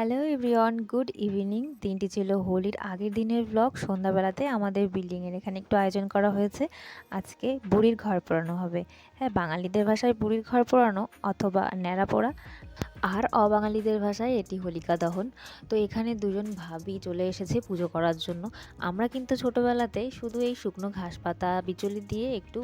Hello everyone, good evening. দিনটি ছিল হোলির আগের দিনের ব্লগ। সন্ধ্যাবেলাতে আমাদের বিল্ডিংয়ের এখানে একটু আয়োজন করা হয়েছে। আজকে বুড়ির ঘর পোড়ানো হবে। হ্যাঁ, বাঙালিদের ভাষায় বুড়ির ঘর পোড়ানো অথবা ন্যাড়া পোড়া, আর অবাঙালিদের ভাষায় এটি হোলিকা দহন। তো এখানে দুজন ভাবি চলে এসেছে পুজো করার জন্য। আমরা কিন্তু ছোটোবেলাতে শুধু এই শুকনো ঘাস পাতা বিচুলি দিয়ে একটু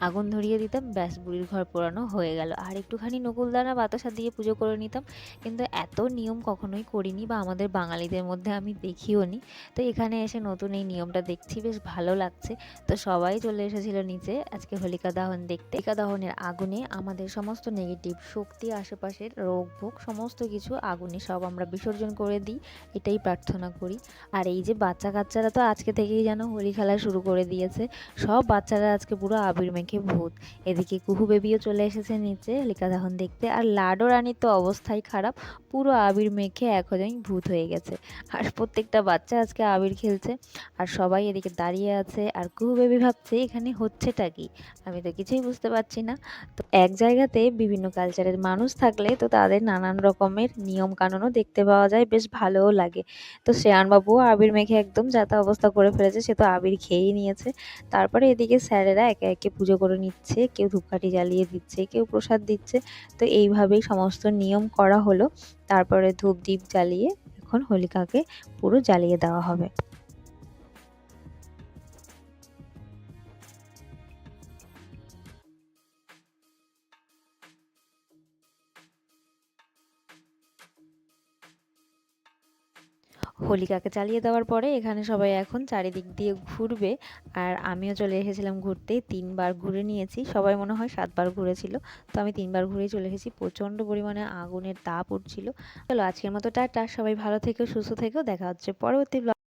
আগুন ধরিয়ে দিতাম, ব্যাস বুড়ির ঘর পোড়ানো হয়ে গেল। আর একটুখানি নকুলদানা বাতাসা দিয়ে পুজো করে নিতাম, কিন্তু এত নিয়ম কখনোই করিনি বা আমাদের বাঙালিদের মধ্যে আমি দেখিও নি। তো এখানে এসে নতুন এই নিয়মটা দেখছি, বেশ ভালো লাগছে। তো সবাই চলে এসেছিল নিচে আজকে হোলিকা দহন দেখতে। হোলিকা দহনের আগুনে আমাদের সমস্ত নেগেটিভ শক্তি, আশেপাশের রোগ ভোগ সমস্ত কিছু আগুনে সব আমরা বিসর্জন করে দিই, এটাই প্রার্থনা করি। আর এই যে বাচ্চা কাচ্চারা তো আজকে থেকেই যেন হোলি খেলা শুরু করে দিয়েছে। সব বাচ্চারা আজকে পুরো আবির মেখে ভূত। এদিকে কুহু বেবিও চলে এসেছে নিচে হোলিকা দহন দেখতে। আর লাডো রানীর তো অবস্থাই খারাপ, পুরো আবির মেখে একজনই ভূত হয়ে গেছে। আর প্রত্যেকটা বাচ্চা আজকে আবির খেলছে, আর সবাই এদিকে দাঁড়িয়ে আছে। আর কুহু বেবি ভাবছে এখানে হচ্ছেটা কি, আমি তো কিছুই বুঝতে পারছি না। তো এক জায়গাতে বিভিন্ন কালচারের মানুষ থাকলে তো তাদের নানান রকমের নিয়ম কানুনও দেখতে পাওয়া যায়, বেশ ভালোও লাগে। তো শ্রেয়ানবাবুও আবির মেখে একদম যাতা অবস্থা করে ফেলেছে, সে তো আবির খেয়েই নিয়েছে। তারপরে এদিকে স্যারেরা একে একে পুজো করে নিচ্ছে, কেউ ধূপকাঠি জ্বালিয়ে দিচ্ছে, কেউ প্রসাদ দিচ্ছে। তো এইভাবেই সমস্ত নিয়ম করা হলো। তারপরে ধূপ দ্বীপ জ্বালিয়ে এখন হোলিকাকে পুরো জ্বালিয়ে দেওয়া হবে। হোলিকাকে চালিয়ে দেওয়ার পরে এখানে সবাই এখন চারিদিক দিয়ে ঘুরবে। আর আমিও চলে এসেছিলাম ঘুরতে, 3বার ঘুরে নিয়েছি। সবাই মনে হয় 7বার ঘুরেছিল, তো আমি 3বার ঘুরেই চলে এসেছি। প্রচণ্ড পরিমাণে আগুনের তাপ উঠছিল। চলো আজকের মতো টাটা, সবাই ভালো থেকো, সুস্থ থেকো, দেখা হচ্ছে পরবর্তী ব্লগ।